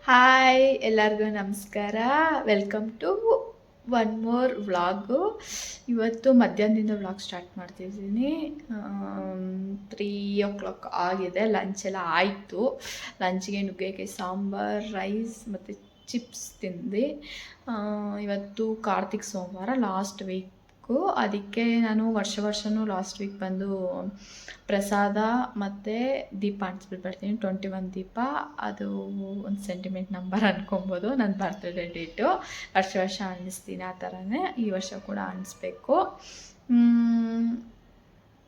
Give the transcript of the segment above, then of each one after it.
Hi ಎಲ್ಲರಿಗೂ ನಮಸ್ಕಾರ. Welcome to one more vlog. ಇವತ್ತು ಮಧ್ಯಾಹ್ನದಿಂದ ವ್ಲಾಗ್ ಸ್ಟಾರ್ಟ್ ಮಾಡ್ತಿದ್ದೀನಿ. 3 o'clock ಆಗಿದೆ. ಲಂಚ್ ಎಲ್ಲ ಆಯಿತು. ಲಂಚ್ಗೆ ನುಗ್ಗೆಕಾಯಿ ಸಾಂಬಾರ್, ರೈಸ್ ಮತ್ತು ಚಿಪ್ಸ್ ತಿಂದು. ಇವತ್ತು ಕಾರ್ತಿಕ್ ಸೋಮವಾರ, ಲಾಸ್ಟ್ ವೀಕು. ಅದಕ್ಕೆ ನಾನು ವರ್ಷವೂ ಲಾಸ್ಟ್ ವೀಕ್ ಬಂದು ಪ್ರಸಾದ ಮತ್ತು ದೀಪ ಅಂಟಿಸ್ಬಿಟ್ಟು 21 ದೀಪ. ಅದು ಒಂದು ಸೆಂಟಿಮೆಂಟ್ ನಂಬರ್ ಅಂದ್ಕೊಬೋದು. ನನ್ನ ಬರ್ತ್ಡೇ ಡೇಟು ವರ್ಷ ಅನ್ನಿಸ್ತೀನಿ. ಆ ಥರನೇ ಈ ವರ್ಷ ಕೂಡ ಅನ್ನಿಸ್ಬೇಕು.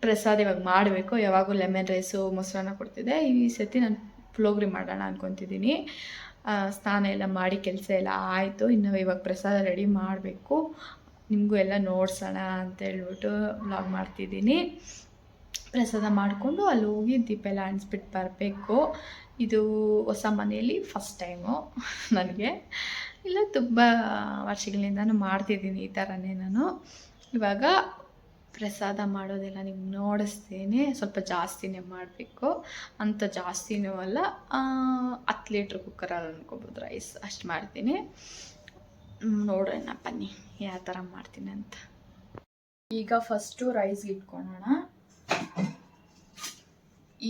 ಪ್ರಸಾದ ಇವಾಗ ಮಾಡಬೇಕು. ಯಾವಾಗೂ ಲೆಮನ್ ರೈಸು ಮೊಸರನ್ನ ಕೊಡ್ತಿದ್ದೆ. ಈ ಸತಿ ನಾನು ಪುಳಿಯೋಗರೆ ಮಾಡೋಣ ಅಂದ್ಕೊತಿದ್ದೀನಿ. ಸ್ನಾನ ಎಲ್ಲ ಮಾಡಿ ಕೆಲಸ ಎಲ್ಲ ಆಯಿತು. ಇನ್ನು ಇವಾಗ ಪ್ರಸಾದ ರೆಡಿ ಮಾಡಬೇಕು. ನಿಮಗೂ ಎಲ್ಲ ನೋಡ್ಸೋಣ ಅಂತೇಳ್ಬಿಟ್ಟು ವ್ಲಾಗ್ ಮಾಡ್ತಿದ್ದೀನಿ. ಪ್ರಸಾದ ಮಾಡಿಕೊಂಡು ಅಲ್ಲಿ ಹೋಗಿ ದೀಪ ಎಲ್ಲ ಅಂಟಿಸ್ಬಿಟ್ಟು ಬರಬೇಕು. ಇದು ಹೊಸ ಮನೆಯಲ್ಲಿ ಫಸ್ಟ್ ಟೈಮು ನನಗೆ. ಇಲ್ಲ, ತುಂಬ ವರ್ಷಗಳಿಂದನೂ ಮಾಡ್ತಿದ್ದೀನಿ ಈ ಥರನೇ ನಾನು. ಇವಾಗ ಪ್ರಸಾದ ಮಾಡೋದೆಲ್ಲ ನಿಮ್ಗೆ ನೋಡಿಸ್ತೀನಿ. ಸ್ವಲ್ಪ ಜಾಸ್ತಿನೇ ಮಾಡಬೇಕು, ಅಂಥ ಜಾಸ್ತಿನೂ ಅಲ್ಲ. 10 ಲೀಟ್ರ್ ಕುಕ್ಕರಲ್ಲಿ ಅನ್ಕೋಬೋದು ರೈಸ್, ಅಷ್ಟು ಮಾಡ್ತೀನಿ. ನೋಡೋಣ ಬನ್ನಿ ಯಾವ ಥರ ಮಾಡ್ತೀನಿ ಅಂತ. ಈಗ ಫಸ್ಟು ರೈಸ್ಗೆ ಇಟ್ಕೊಳ್ಳೋಣ.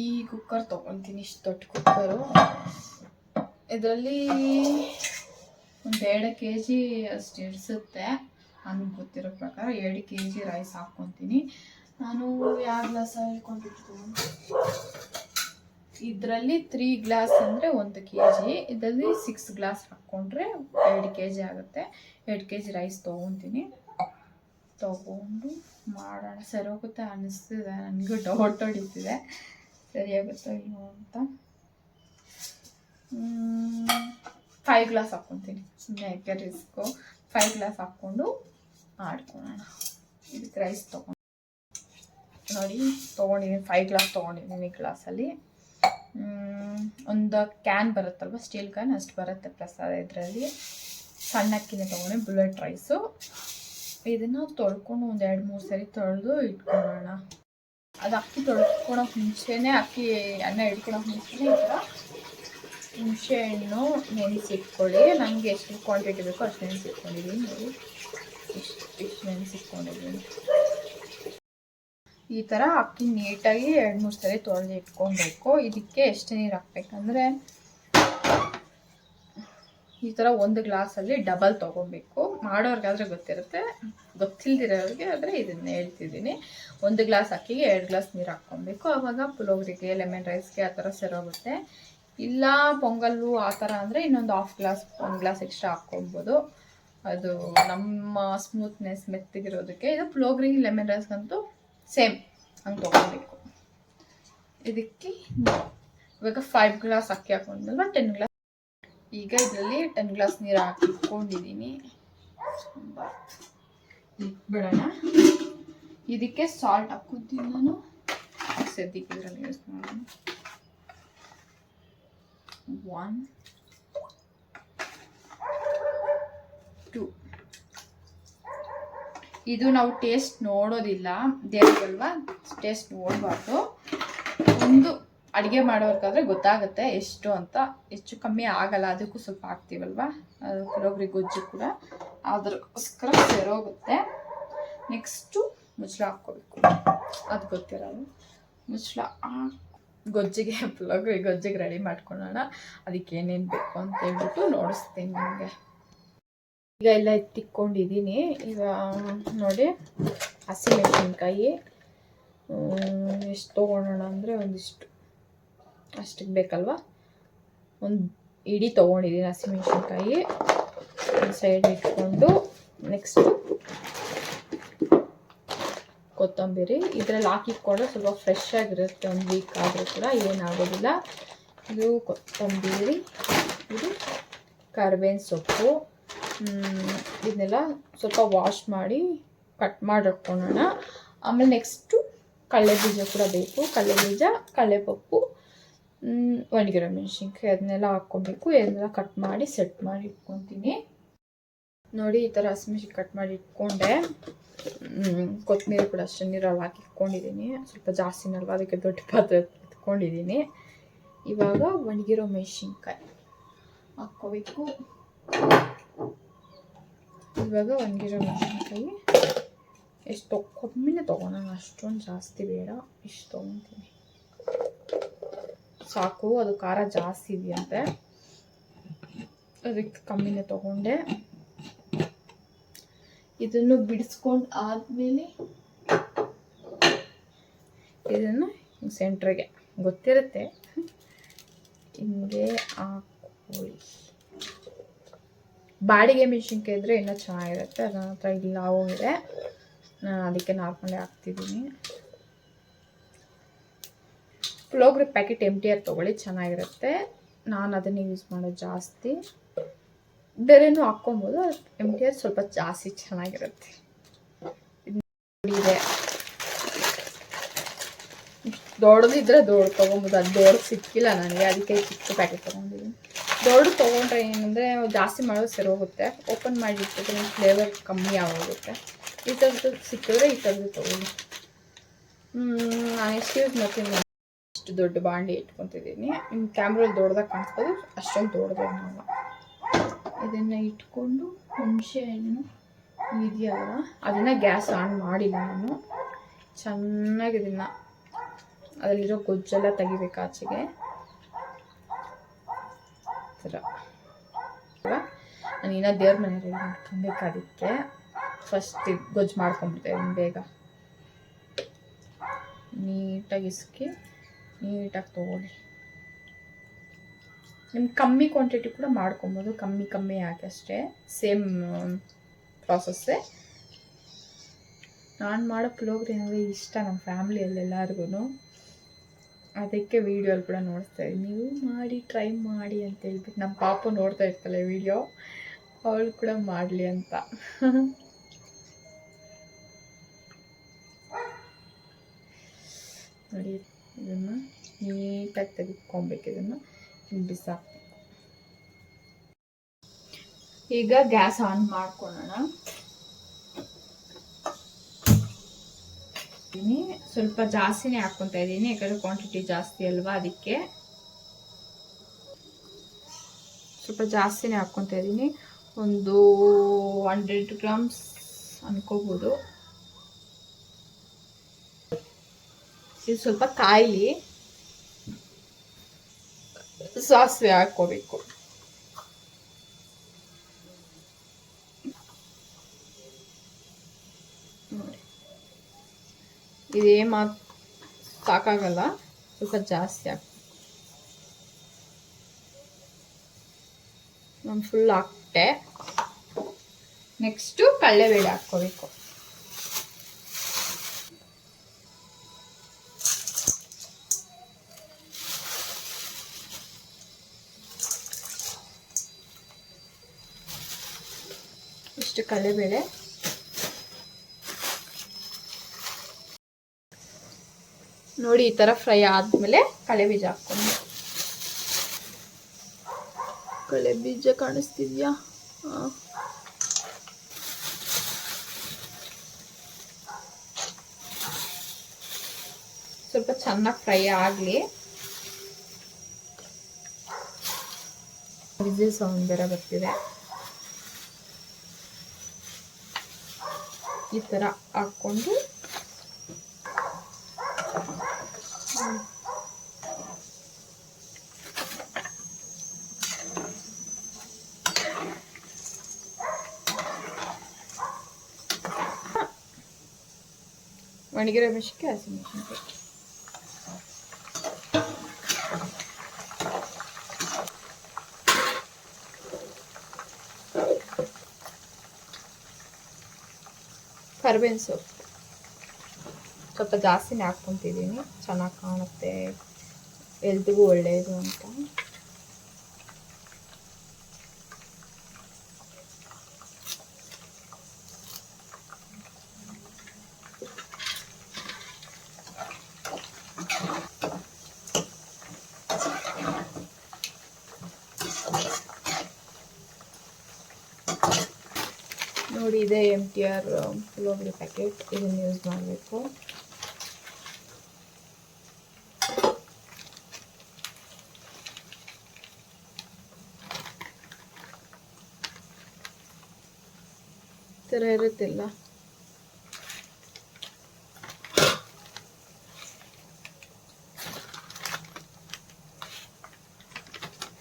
ಈ ಕುಕ್ಕರ್ ತೊಗೊತೀನಿ, ಇಷ್ಟು ದೊಡ್ಡ ಕುಕ್ಕರು. ಇದರಲ್ಲಿ ಒಂದು 2 kg ಅಷ್ಟು ಇಡಿಸುತ್ತೆ. ನನಗೆ ಗೊತ್ತಿರೋ ಪ್ರಕಾರ 2 kg ರೈಸ್ ಹಾಕ್ಕೊತೀನಿ. ನಾನು ಯಾವ ಗ್ಲಾಸಲ್ಲಿ ಇಟ್ಕೊಂಡಿರ್ತೀನಿ, ಇದರಲ್ಲಿ 3 ಗ್ಲಾಸ್ ಅಂದರೆ 1 kg, ಇದರಲ್ಲಿ 6 ಗ್ಲಾಸ್ ಹಾಕ್ಕೊಂಡ್ರೆ 2 kg ಆಗುತ್ತೆ. 2 kg ರೈಸ್ ತೊಗೊತೀನಿ. ತೊಗೊಂಡು ಮಾಡೋಣ. ಸರಿ ಹೋಗುತ್ತೆ ಅನ್ನಿಸ್ತಿದೆ, ನನಗೂ ಡೌಟ್ ಹೊಡಿತಿದೆ ಸರಿಯಾಗುತ್ತೋ ಇಲ್ವೋ ಅಂತ. 5 ಗ್ಲಾಸ್ ಹಾಕ್ಕೊತೀನಿ, ಸುಮ್ಮನೆ ಯಾಕೆ ರಿಸ್ಕು. 5 ಗ್ಲಾಸ್ ಹಾಕ್ಕೊಂಡು ಮಾಡ್ಕೊಳ್ಳೋಣ. ಇದಕ್ಕೆ ರೈಸ್ ನೋಡಿ ತೊಗೊಂಡಿದ್ದೀನಿ. 5 ಗ್ಲಾಸ್ ತೊಗೊಂಡಿದ್ದೀನಿ ಗ್ಲಾಸಲ್ಲಿ. ಒಂದು ಕ್ಯಾನ್ ಬರುತ್ತಲ್ವ, ಸ್ಟೀಲ್ ಕ್ಯಾನ್, ಅಷ್ಟು ಬರುತ್ತೆ ಪ್ರಸಾದ. ಇದರಲ್ಲಿ ಸಣ್ಣ ಅಕ್ಕಿನೇ ತೊಗೊಂಡು ಬುಲೆಟ್ ರೈಸು. ಇದನ್ನು ತೊಳ್ಕೊಂಡು ಒಂದು 2-3 ಸರಿ ತೊಳೆದು ಇಟ್ಕೊಳ್ಳೋಣ. ಅದು ಅಕ್ಕಿ ತೊಳ್ಕೊಳಕ್ಕೆ ಮುಂಚೆನೇ, ಅಕ್ಕಿ ಅನ್ನ ಇಟ್ಕೊಳಕ್ಕೆ ಮುಂಚೆನೇ ಈ ಥರ ಹುಣಸೆ ಹಣ್ಣು ನೆನೆಸಿಟ್ಕೊಳ್ಳಿ. ನನಗೆ ಎಷ್ಟು ಕ್ವಾಂಟಿಟಿ ಬೇಕೋ ಅಷ್ಟು ನೆನೆಸಿಟ್ಕೊಂಡಿದ್ದೀನಿ. ನೋಡಿ ಇಷ್ಟು ನೆನೆಸಿಟ್ಕೊಂಡಿದ್ದೀನಿ. ಈ ಥರ ಅಕ್ಕಿ ನೀಟಾಗಿ 2-3 ಸರಿ ತೊಳೆದು ಇಟ್ಕೊಬೇಕು. ಇದಕ್ಕೆ ಎಷ್ಟು ನೀರು ಹಾಕ್ಬೇಕಂದ್ರೆ, ಈ ಥರ 1 ಗ್ಲಾಸಲ್ಲಿ ಡಬಲ್ ತೊಗೊಬೇಕು. ಮಾಡೋರ್ಗಾದರೆ ಗೊತ್ತಿರುತ್ತೆ, ಗೊತ್ತಿಲ್ದಿರೋರಿಗೆ ಆದರೆ ಇದನ್ನು ಹೇಳ್ತಿದ್ದೀನಿ. 1 ಗ್ಲಾಸ್ ಅಕ್ಕಿಗೆ 2 ಗ್ಲಾಸ್ ನೀರು ಹಾಕ್ಕೊಬೇಕು. ಆವಾಗ ಪುಳಿಯೋಗರೆಗೆ, ಲೆಮನ್ ರೈಸ್ಗೆ ಆ ಥರ ಸರೋಗುತ್ತೆ. ಇಲ್ಲ ಪೊಂಗಲ್ಲು ಆ ಥರ ಅಂದರೆ ಇನ್ನೊಂದು 1 ಗ್ಲಾಸ್ ಎಕ್ಸ್ಟ್ರಾ ಹಾಕ್ಕೊಬೋದು. ಅದು ನಮ್ಮ ಸ್ಮೂತ್ನೆಸ್ ಮೆತ್ತಗಿರೋದಕ್ಕೆ. ಇದು ಪುಳಿಯೋಗರೆಗೆ, ಲೆಮನ್ ರೈಸ್ಗಂತೂ ಸೇಮ್ ಹಂಗೆ ತೊಗೊಬೇಕು. ಇದಕ್ಕೆ ಇವಾಗ 5 ಗ್ಲಾಸ್ ಅಕ್ಕಿ ಹಾಕೊಂಡಲ್ವ, 10 ಗ್ಲಾಸ್. ಈಗ ಇದರಲ್ಲಿ 10 ಗ್ಲಾಸ್ ನೀರು ಹಾಕಿಟ್ಕೊಂಡಿದ್ದೀನಿ. ಇಟ್ಬಿಡೋಣ. ಇದಕ್ಕೆ ಸಾಲ್ಟ್ ಹಾಕ್ಕೊತೀನಿ ನಾನು. ಸದ್ಯಕ್ಕೆ ಇದರಲ್ಲಿ ಯೂಸ್ ಮಾಡೋಣ. 1 2. ಇದು ನಾವು ಟೇಸ್ಟ್ ನೋಡೋದಿಲ್ಲ, ದೇವ್ರಿಗಲ್ವಾ, ಟೇಸ್ಟ್ ನೋಡಬಾರ್ದು. ಒಂದು ಅಡುಗೆ ಮಾಡೋರ್ಗಾದ್ರೆ ಗೊತ್ತಾಗುತ್ತೆ ಎಷ್ಟು ಅಂತ. ಹೆಚ್ಚು ಕಮ್ಮಿ ಆಗಲ್ಲ, ಅದಕ್ಕೂ ಸ್ವಲ್ಪ ಹಾಕ್ತೀವಲ್ವ, ಅದು ಪುಳಿಯೋಗರೆ ಗೊಜ್ಜು ಕೂಡ, ಅದಕ್ಕೋಸ್ಕರ ಸೇರೋಗುತ್ತೆ. ನೆಕ್ಸ್ಟು ಮುಚ್ಚಳ ಹಾಕ್ಕೋಬೇಕು, ಅದು ಗೊತ್ತಿರೋದು. ಮುಚ್ಚಳ ಗೊಜ್ಜಿಗೆ, ಪುಳಿಯೋಗರೆ ಗೊಜ್ಜಿಗೆ ರೆಡಿ ಮಾಡ್ಕೊಳ್ಳೋಣ. ಅದಕ್ಕೆ ಏನೇನು ಬೇಕು ಅಂತ ಹೇಳ್ಬಿಟ್ಟು ನೋಡಿಸ್ತೀನಿ ನಿಮಗೆ. ಈಗ ಎಲ್ಲ ಎತ್ತಿಕ್ಕೊಂಡಿದ್ದೀನಿ. ಈಗ ನೋಡಿ, ಹಸಿಮೆಣಸಿನ್ಕಾಯಿ ಎಷ್ಟು ತೊಗೊಳೋಣ ಅಂದರೆ, ಒಂದಿಷ್ಟು ಅಷ್ಟಕ್ಕೆ ಬೇಕಲ್ವ, ಒಂದು ಇಡೀ ತೊಗೊಂಡಿದ್ದೀನಿ ಹಸಿಮೆಣಸಿನ್ಕಾಯಿ. ಸೈಡ್ ಇಟ್ಕೊಂಡು ನೆಕ್ಸ್ಟು ಕೊತ್ತಂಬರಿ ಇದರಲ್ಲಿ ಹಾಕಿಟ್ಕೊಂಡ್ರೆ ಸ್ವಲ್ಪ ಫ್ರೆಶ್ ಆಗಿರುತ್ತೆ. 1 ವೀಕ್ ಆದರೂ ಕೂಡ ಏನಾಗೋದಿಲ್ಲ. ಇದು ಕೊತ್ತಂಬರಿ, ಇದು ಕರಿಬೇವಿನ ಸೊಪ್ಪು. ಇದನ್ನೆಲ್ಲ ಸ್ವಲ್ಪ ವಾಶ್ ಮಾಡಿ ಕಟ್ ಮಾಡಿ ಇಟ್ಕೊಳ್ಳೋಣ. ಆಮೇಲೆ ನೆಕ್ಸ್ಟು ಕಡಲೆಬೀಜ ಕೂಡ ಬೇಕು. ಕಡಲೆಬೀಜ, ಕಡಲೆಪಪ್ಪು, ಒಣಗಿರೋ ಮೆಣಸಿನ್ಕಾಯಿ, ಅದನ್ನೆಲ್ಲ ಹಾಕ್ಕೊಬೇಕು. ಇದನ್ನೆಲ್ಲ ಕಟ್ ಮಾಡಿ ಸೆಟ್ ಮಾಡಿ ಇಟ್ಕೊತೀನಿ. ನೋಡಿ, ಈ ಥರ ಹಸಿಮೆಣಸಿನ್ಕಾಯಿ ಕಟ್ ಮಾಡಿ ಇಟ್ಕೊಂಡೆ. ಕೊತ್ತಂಬರಿ ಕೂಡ ಅಷ್ಟೇ ನೀರಲ್ಲಿ ಹಾಕಿ ಇಟ್ಕೊಂಡಿದ್ದೀನಿ. ಸ್ವಲ್ಪ ಜಾಸ್ತಿನಲ್ವ, ಅದಕ್ಕೆ ದೊಡ್ಡ ಪಾತ್ರೆ ಇಟ್ಕೊಂಡಿದ್ದೀನಿ. ಇವಾಗ ಒಣಗಿರೋ ಮೆಣಸಿನ್ಕಾಯಿ ಹಾಕ್ಕೋಬೇಕು. ಇವಾಗ ಒಣಗಿರೋ ಮೆಣಸಿನ್ಕಾಯಿ ಎಷ್ಟು ಕಮ್ಮಿನೇ ತೊಗೊಳೋಣ, ಅಷ್ಟೊಂದು ಜಾಸ್ತಿ ಬೇಡ, ಇಷ್ಟು ತೊಗೊತೀನಿ ಸಾಕು. ಅದು ಖಾರ ಜಾಸ್ತಿ ಇದೆಯಂತೆ, ಅದಕ್ಕೆ ಕಮ್ಮಿನೇ ತೊಗೊಂಡೆ. ಇದನ್ನು ಬಿಡಿಸ್ಕೊಂಡು ಆದಮೇಲೆ ಇದನ್ನು ಸೆಂಟ್ರಿಗೆ ಗೊತ್ತಿರುತ್ತೆ ಹಿಂಗೆ ಹಾಕೊಳ್ಳಿ. ಬಾಡಿಗೆ ಮೆಣಸಿನ್ಕಾಯಿ ಇದ್ದರೆ ಇನ್ನೂ ಚೆನ್ನಾಗಿರುತ್ತೆ, ಅದನ್ನ ಹತ್ರ ಇಲ್ಲ ಹೋಗಿದೆ, ನಾನು ಅದಕ್ಕೆ ನಾರ್ಮಲೇ ಹಾಕ್ತಿದ್ದೀನಿ. ಪುಳಿಯೋಗರೆ ಪ್ಯಾಕೆಟ್ MTR ತೊಗೊಳ್ಳಿ, ಚೆನ್ನಾಗಿರುತ್ತೆ. ನಾನು ಅದನ್ನೇ ಯೂಸ್ ಮಾಡೋದು ಜಾಸ್ತಿ. ಬೇರೆನೂ ಹಾಕ್ಕೊಬೋದು, MTR ಸ್ವಲ್ಪ ಜಾಸ್ತಿ ಚೆನ್ನಾಗಿರುತ್ತೆ. ಇದೆ ದೊಡ್ಡದಿದ್ರೆ ದೊಡ್ಡ ತೊಗೊಬೋದು, ಅದು ದೊಡ್ಡ ಸಿಕ್ಕಿಲ್ಲ ನನಗೆ, ಅದಕ್ಕೆ ಚಿಕ್ಕ ಪ್ಯಾಕೆಟ್ ತೊಗೊಂಡಿದ್ದೀನಿ. ದೊಡ್ಡ ತೊಗೊಂಡ್ರೆ ಏನಂದರೆ ಜಾಸ್ತಿ ಮಾಡೋದು ಸರಿ ಹೋಗುತ್ತೆ, ಓಪನ್ ಮಾಡಿಟ್ಟಿದ್ರೆ ಫ್ಲೇವರ್ ಕಮ್ಮಿ ಆಗೋಗುತ್ತೆ. ಈ ಥರದ್ದು ಸಿಕ್ಕಿದ್ರೆ ಈ ಥರದ್ದು ತೊಗೊಳ್ಳಿ. ನಾನು ಎಷ್ಟು ಯೂಸ್ ಮಾಡ್ತೀನಿ, ಅಷ್ಟು ದೊಡ್ಡ ಬಾಂಡೆ ಇಟ್ಕೊತಿದ್ದೀನಿ. ನಿಮ್ಮ ಕ್ಯಾಮ್ರಲ್ಲಿ ದೊಡ್ಡದಾಗಿ ಕಾಣಿಸ್ಬೋದು, ಅಷ್ಟೊಂದು ದೊಡ್ಡದಾಗಲ್ಲ. ಇದನ್ನು ಇಟ್ಕೊಂಡು ಹುಣಸೆ ಹಣ್ಣು ಇದೆಯಲ್ಲ ಅದನ್ನು ಗ್ಯಾಸ್ ಆನ್ ಮಾಡಿಲ್ಲ ನಾನು, ಚೆನ್ನಾಗಿ ಇದನ್ನು ಅದರಲ್ಲಿರೋ ಗೊಜ್ಜೆಲ್ಲ ತೆಗಿಬೇಕು ಆಚೆಗೆ. ಥರ ನಾನು ಇನ್ನೂ ದೇವ್ರ ಮನೆ ರೆಡಿ ಮಾಡ್ಕೊಬೇಕು, ಅದಕ್ಕೆ ಫಸ್ಟ್ ಗೊಜ್ಜು ಮಾಡ್ಕೊಂಬಿಡ್ತೇವೆ ಬೇಗ. ನೀಟಾಗಿ ಇಸ್ಕಿ ನೀಟಾಗಿ ತೊಗೊಳ್ಳಿ. ನಿಮ್ಗೆ ಕಮ್ಮಿ ಕ್ವಾಂಟಿಟಿ ಕೂಡ ಮಾಡ್ಕೊಬೋದು, ಕಮ್ಮಿ ಹಾಕಿ ಅಷ್ಟೇ, ಸೇಮ್ ಪ್ರಾಸೆಸ್ಸೇ. ನಾನು ಮಾಡೋ ಪುಳಿಯೋಗರೆ ಅಂದರೆ ಇಷ್ಟ ನಮ್ಮ ಫ್ಯಾಮ್ಲಿಯಲ್ಲಿ ಎಲ್ಲರಿಗೂ, ಅದಕ್ಕೆ ವೀಡಿಯೋಲ್ಲಿ ಕೂಡ ನೋಡ್ತಾ ಇದ್ದೀನಿ. ನೀವು ಮಾಡಿ ಟ್ರೈ ಮಾಡಿ ಅಂತ ಹೇಳ್ಬಿಟ್ಟು ನಮ್ಮ ಪಾಪು ನೋಡ್ತಾ ಇರ್ತಾಳೆ ವೀಡಿಯೋ, ಅವಳು ಕೂಡ ಮಾಡಲಿ ಅಂತ. ನೋಡಿ ಇದನ್ನು ನೀಟಾಗಿ ತೆಗೆದುಕೊಬೇಕು, ಇದನ್ನು ಬಿಸಾಕಬೇಕು. ಈಗ ಗ್ಯಾಸ್ ಆನ್ ಮಾಡ್ಕೊಳ್ಳೋಣ. ಸ್ವಲ್ಪ ಜಾಸ್ತಿನೇ ಹಾಕ್ಕೊತಾ ಇದ್ದೀನಿ, ಯಾಕಂದರೆ ಕ್ವಾಂಟಿಟಿ ಜಾಸ್ತಿ ಅಲ್ವಾ, ಅದಕ್ಕೆ ಸ್ವಲ್ಪ ಜಾಸ್ತಿನೇ ಹಾಕ್ಕೊತಾ ಇದ್ದೀನಿ. ಒಂದು 100 ಗ್ರಾಮ್ಸ್ ಅನ್ಕೋಬೋದು. ಇದು ಸ್ವಲ್ಪ ಕಾಯಿಲಿ, ಸಾಸಿವೆ ಹಾಕ್ಕೋಬೇಕು. ನೋಡಿ ಇದೇ ಮಾತು ಸಾಕಾಗಲ್ಲ, ಸ್ವಲ್ಪ ಜಾಸ್ತಿ ಹಾಕಿ ನಾನು ಫುಲ್ ಹಾಕ್ತೆ. ನೆಕ್ಸ್ಟು ಕಡಲೆಬೇಳೆ ಹಾಕ್ಕೋಬೇಕು. ಇಷ್ಟು ಕಡಲೆಬೇಳೆ, ನೋಡಿ ಈ ಥರ ಫ್ರೈ ಆದಮೇಲೆ ಕಡಲೆಬೀಜ ಹಾಕ್ಕೊಂಡು. ಕಡಲೆಬೀಜ ಕಾಣಿಸ್ತಿದ್ಯಾ? ಸ್ವಲ್ಪ ಚೆನ್ನಾಗಿ ಫ್ರೈ ಆಗಲಿ. ವಿಸಿಲ್ ಸೌಂಡ್ ಬೇರೆ ಬರ್ತಿದೆ. ಈ ಥರ ಹಾಕ್ಕೊಂಡು ಒಣಗಿರೋ ಮೆಣಸಿನ್ಕಾಯಿ, ಹಸಿಮೆಣಸಿನ್ಕಾಯಿ. ಕರಿಬೇವಿನ ಸೊಪ್ಪು ಸ್ವಲ್ಪ ಜಾಸ್ತಿನೇ ಹಾಕ್ಕೊತಿದ್ದೀನಿ, ಚೆನ್ನಾಗಿ ಕಾಣುತ್ತೆ, ಎಲ್ರಿಗೂ ಒಳ್ಳೆಯದು ಅಂತ. ನೋಡಿ ಇದೆ MTR ಪುಳಿಯೋಗರೆ ಪ್ಯಾಕೆಟ್, ಇದನ್ನು ಯೂಸ್ ಮಾಡಬೇಕು. ಥರ ಇರುತ್ತಿಲ್ಲ.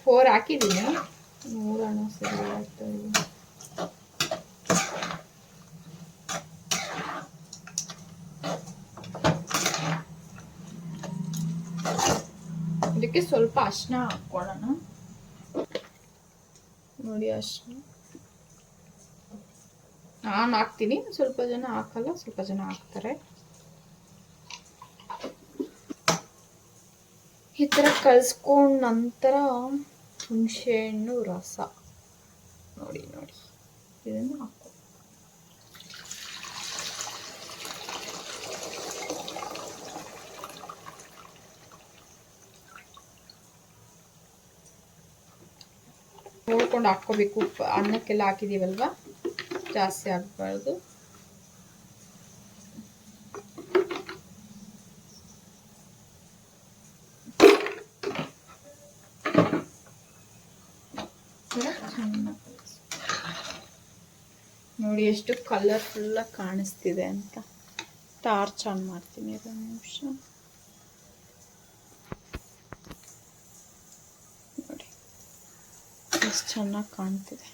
ಫೋರ್ ಹಾಕಿದ್ದೀನಿ, ನೋಡೋಣ ಸರಿ ಆಗ್ತಾ ಇದೆ. ಇದಕ್ಕೆ ಸ್ವಲ್ಪ ಅರಿಶಿನ ಹಾಕ್ಕೊಳ್ಳೋಣ. ನೋಡಿ ಅರಿಶಿನ ನಾನು ಹಾಕ್ತೀನಿ, ಸ್ವಲ್ಪ ಜನ ಹಾಕಲ್ಲ, ಸ್ವಲ್ಪ ಜನ ಹಾಕ್ತಾರೆ. ಈ ಥರ ಕಲಿಸ್ಕೊಂಡ ನಂತರ ಹುಣಸೆಹಣ್ಣು ರಸ ನೋಡಿ ಇದನ್ನು ಹಾಕೋ. ನೋಡ್ಕೊಂಡು ಹಾಕ್ಕೋಬೇಕು. ಉಪ್ಪು ಅನ್ನಕ್ಕೆಲ್ಲ ಹಾಕಿದೀವಲ್ವ, ಜಾಸ್ತಿ ಹಾಕ್ಬಾರ್ದು. ನೋಡಿ ಎಷ್ಟು ಕಲರ್ಫುಲ್ ಕಾಣಿಸ್ತಿದೆ ಅಂತ. ಟಾರ್ಚ್ ಆನ್ ಮಾಡ್ತೀನಿ, 2 ನಿಮಿಷ. ನೋಡಿ ಎಷ್ಟು ಚೆನ್ನಾಗಿ ಕಾಣ್ತಿದೆ.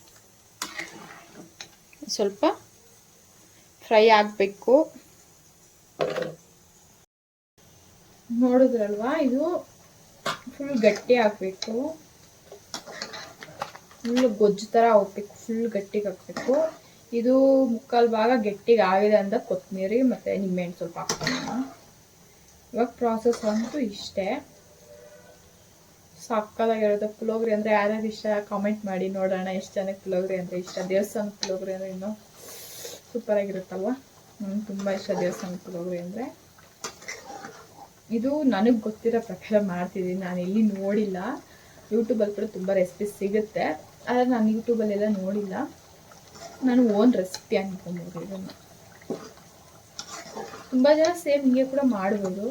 ಸ್ವಲ್ಪ ಫ್ರೈ ಆಗಬೇಕು. ನೋಡಿದ್ರಲ್ವಾ, ಇದು ಫುಲ್ ಗಟ್ಟಿ ಆಗಬೇಕು, ಫುಲ್ ಗೊಜ್ಜು ಥರ ಹೋಗ್ಬೇಕು, ಫುಲ್ ಗಟ್ಟಿಗೆ ಹಾಕಬೇಕು. ಇದು ಮುಕ್ಕಾಲು ಭಾಗ ಗಟ್ಟಿಗೆ ಆಗಿದೆ ಅಂತ ಕೊತ್ತಂಬರಿ ಮತ್ತು ನಿಂಬೆಹಣ್ಣು ಸ್ವಲ್ಪ ಹಾಕ್ತೀನಿ. ಇವಾಗ ಪ್ರಾಸೆಸ್ ಅಂತೂ ಇಷ್ಟೇ. ಸಕ್ಕತ್ತಾಗಿರುತ್ತೆ ಪುಳಿಯೋಗರೆ ಅಂದರೆ. ಯಾರ್ಯಾರು ಇಷ್ಟ ಕಾಮೆಂಟ್ ಮಾಡಿ ನೋಡೋಣ. ಎಷ್ಟು ಜನಕ್ಕೆ ಪುಳಿಯೋಗರೆ ಅಂದರೆ ಇಷ್ಟ. ದೇವಸ್ಥಾನದ ಪುಳಿಯೋಗರೆ ಅಂದರೆ ಇನ್ನೂ ಸೂಪರಾಗಿರುತ್ತಲ್ವ. ನನಗೆ ತುಂಬ ಇಷ್ಟ ದೇವಸ್ಥಾನದ ಪುಳಿಯೋಗರೆ ಅಂದರೆ. ಇದು ನನಗೆ ಗೊತ್ತಿರೋ ಪ್ರಕಾರ ಮಾಡ್ತಿದ್ದೀನಿ, ನಾನು ಎಲ್ಲಿ ನೋಡಿಲ್ಲ. ಯೂಟ್ಯೂಬಲ್ಲಿ ಕೂಡ ತುಂಬ ರೆಸಿಪೀಸ್ ಸಿಗುತ್ತೆ, ಆದರೆ ನಾನು ಯೂಟ್ಯೂಬಲ್ಲೆಲ್ಲ ನೋಡಿಲ್ಲ. ನಾನು ಓನ್ ರೆಸಿಪಿ ಅಂದ್ಕೊಂಬೋದು. ಇದನ್ನು ತುಂಬ ಜನ ಸೇಮ್ ಹೀಗೆ ಕೂಡ ಮಾಡ್ಬೋದು,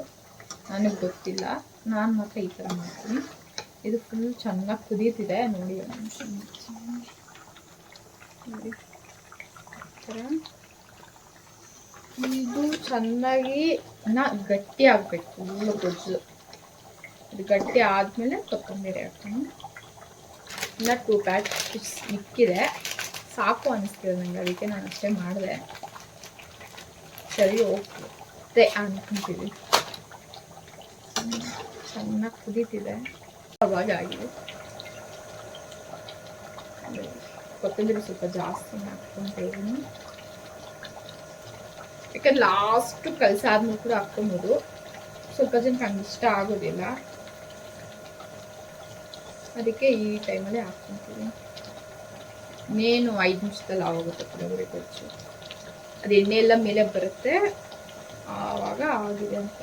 ನನಗೆ ಗೊತ್ತಿಲ್ಲ. ನಾನು ಮಾತ್ರ ಈ ಥರ ಮಾಡ್ತೀನಿ. ಇದು ಫುಲ್ ಚೆನ್ನಾಗಿ ಕುದೀತಿದೆ ನೋಡಿ. ನೋಡಿ ಇದು ಚೆನ್ನಾಗಿ ಗಟ್ಟಿ ಆಗಬೇಕು, ಫುಲ್ಲು ಗೊಜ್ಜು. ಇದು ಗಟ್ಟಿ ಆದಮೇಲೆ ಕೊತ್ತಂಬರಿ ಹಾಕ್ತೀನಿ. ಇನ್ನು 2 ಪ್ಯಾಕೆಟ್ಸ್ ಮಿಕ್ಕಿದೆ, ಸಾಕು ಅನಿಸ್ತಿದೆ ನನಗೆ, ಅದಕ್ಕೆ ನಾನು ಅಷ್ಟೇ ಮಾಡಿದೆ. ಸರಿ ಹೋಗ್ತದೆ ಅನ್ಕೊಂತೀವಿ. ಚೆನ್ನಾಗಿ ಕುದೀತಿದೆ, ಅವಾಗ ಆಗಿದೆ. ಕೊತ್ತಂಬರಿ ಸ್ವಲ್ಪ ಜಾಸ್ತಿ ಹಾಕ್ಕೊಂತಿದ್ದೀನಿ, ಯಾಕಂದ್ರೆ ಲಾಸ್ಟು ಕಲಸಾದ್ಮೇಲೆ ಕೂಡ ಹಾಕ್ಕೊಬೋದು. ಸ್ವಲ್ಪ ಜನಕ್ಕೆ ಹಂಗೆ ಇಷ್ಟ ಆಗೋದಿಲ್ಲ, ಅದಕ್ಕೆ ಈ ಟೈಮಲ್ಲಿ ಹಾಕ್ಕೊಂತೀವಿ. ಇನ್ನೇನು 5 ನಿಮಿಷದಲ್ಲಿ ಆಗೋಗುತ್ತೆ ಪುಳಿಯೋಗರೆ ಗೊಜ್ಜು. ಅದು ಎಣ್ಣೆ ಎಲ್ಲ ಮೇಲೆ ಬರುತ್ತೆ, ಆವಾಗ ಆಗಿದೆ ಅಂತ.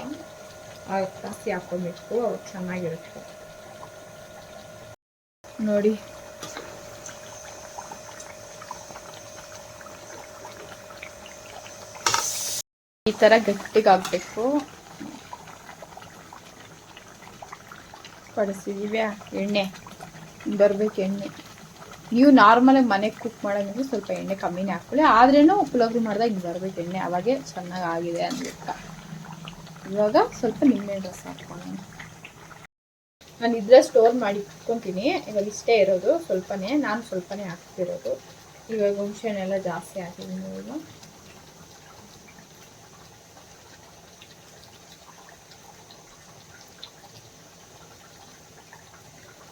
ಆಗ ಜಾಸ್ತಿ ಹಾಕ್ಕೊಬೇಕು, ಅವಾಗ ಚೆನ್ನಾಗಿರುತ್ತೆ ನೋಡಿ. ಈ ಥರ ಗಟ್ಟಿಗಾಗಬೇಕು. ಪಡಿಸಿದೀವ್ಯಾ, ಎಣ್ಣೆ ಬರಬೇಕು. ಎಣ್ಣೆ ನೀವು ನಾರ್ಮಲಾಗಿ ಮನೆಗೆ ಕುಕ್ ಮಾಡೋದು ಸ್ವಲ್ಪ ಎಣ್ಣೆ ಕಮ್ಮಿನೇ ಹಾಕ್ಕೊಳ್ಳಿ, ಆದ್ರೂ ಪುಳಿಯೋಗರೆ ಮಾಡಿದಾಗ ಹಿಂಗೆ ಬರಬೇಕು ಎಣ್ಣೆ, ಅವಾಗೆ ಚೆನ್ನಾಗಿ ಆಗಿದೆ ಅನ್ಬೇಕು. ಇವಾಗ ಸ್ವಲ್ಪ ನಿಂಬೆಹಣ್ಣು ರಸ ಹಾಕ್ಕೊಳ್ಳೋಣ. ನಾನು ಇದ್ರೆ ಸ್ಟೋರ್ ಮಾಡಿ ಇಟ್ಕೊತೀನಿ. ಇವಾಗ ಇಷ್ಟೇ ಇರೋದು, ಸ್ವಲ್ಪನೇ, ನಾನು ಸ್ವಲ್ಪನೇ ಹಾಕ್ತಿರೋದು. ಇವಾಗ ಹುಣಸೆಹಣ್ಣೆಲ್ಲ ಜಾಸ್ತಿ ಹಾಕಿದ್ದೀನಿ. ಇವಾಗ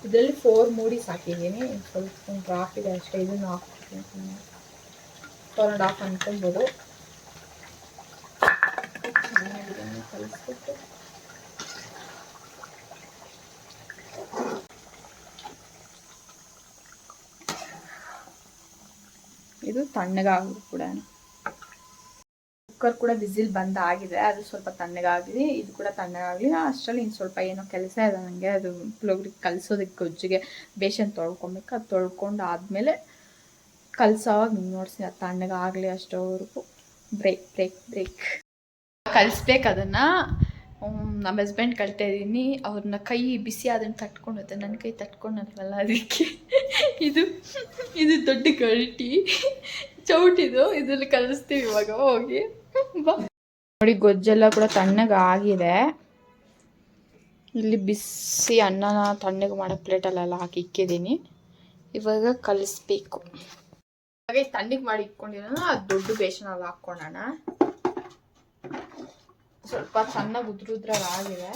ಇದರಲ್ಲಿ 4 ಮೂಡೀಸ್ ಹಾಕಿದ್ದೀನಿ, ಸ್ವಲ್ಪ ಒಂದು ಡ್ರಾಪ್ ಇದೆ ಅಷ್ಟೇ. ಇದನ್ನು ಹಾಕ್ತೀನಿ, 4.5 ಅನ್ಕೊಬೋದು. ಚೆನ್ನಾಗಿ ಕಲಿಸ್ಬಿಟ್ಟು ಇದು ತಣ್ಣಗಾಗಬೇಕು ಕೂಡ. ಕುಕ್ಕರ್ ಕೂಡ ವಿಸಿಲ್ ಬಂದಾಗಿದೆ, ಅದು ಸ್ವಲ್ಪ ತಣ್ಣಗಾಗಿದೆ. ಇದು ಕೂಡ ತಣ್ಣಗಾಗಲಿ. ಅಷ್ಟರಲ್ಲಿ ಇನ್ನು ಸ್ವಲ್ಪ ಏನೋ ಕೆಲಸ ಇದೆ ನನಗೆ. ಅದು ಪುಳಿಯೋಗರೆ ಕಲಿಸೋದಕ್ಕೆ ಗೊಜ್ಜಿಗೆ ಬೇಸನ್ ತೊಳ್ಕೊಬೇಕು. ಅದು ತೊಳ್ಕೊಂಡು ಆದಮೇಲೆ ಕಲಸೋವಾಗ ನೀವು ನೋಡ್ತೀನಿ, ಅದು ತಣ್ಣಗಾಗಲಿ ಅಷ್ಟೋವರೆಗೂ. ಬ್ರೇಕ್ ಕಲಿಸ್ಬೇಕು ಅದನ್ನು. ನಮ್ಮ ಹಸ್ಬೆಂಡ್ ಕಳ್ತಾ ಇದ್ದೀನಿ, ಅವ್ರನ್ನ ಕೈ ಬಿಸಿ ಅದನ್ನು ತಟ್ಕೊಂಡುತ್ತೆ, ನನ್ನ ಕೈ ತಟ್ಕೊಂಡಲ್ವಲ್ಲ, ಅದಕ್ಕೆ ಇದು ದೊಡ್ಡ ಗಲ್ಟಿ. ಚೌಟಿದು ಇದ್ರಲ್ಲಿ ಕಲಿಸ್ತೀವಿ ಇವಾಗ ಹೋಗಿ ಬಾ. ನೋಡಿ ಗೊಜ್ಜೆಲ್ಲ ಕೂಡ ತಣ್ಣಗೆ ಆಗಿದೆ. ಇಲ್ಲಿ ಬಿಸಿ ಅನ್ನನ ತಣ್ಣಗೆ ಮಾಡೋ ಪ್ಲೇಟಲ್ಲೆಲ್ಲ ಹಾಕಿ ಇಕ್ಕಿದ್ದೀನಿ. ಇವಾಗ ಕಲಿಸ್ಬೇಕು. ಹಾಗೆ ತಣ್ಣಗೆ ಮಾಡಿ ಇಟ್ಕೊಂಡಿರೋಣ. ಅದು ದೊಡ್ಡ ಬೇಸನಲ್ಲಿ ಹಾಕ್ಕೊಳ್ಳೋಣ. ಸ್ವಲ್ಪ ಚೆನ್ನಾಗಿ ಉದ್ರುದ್ರಾಗಿದೆ.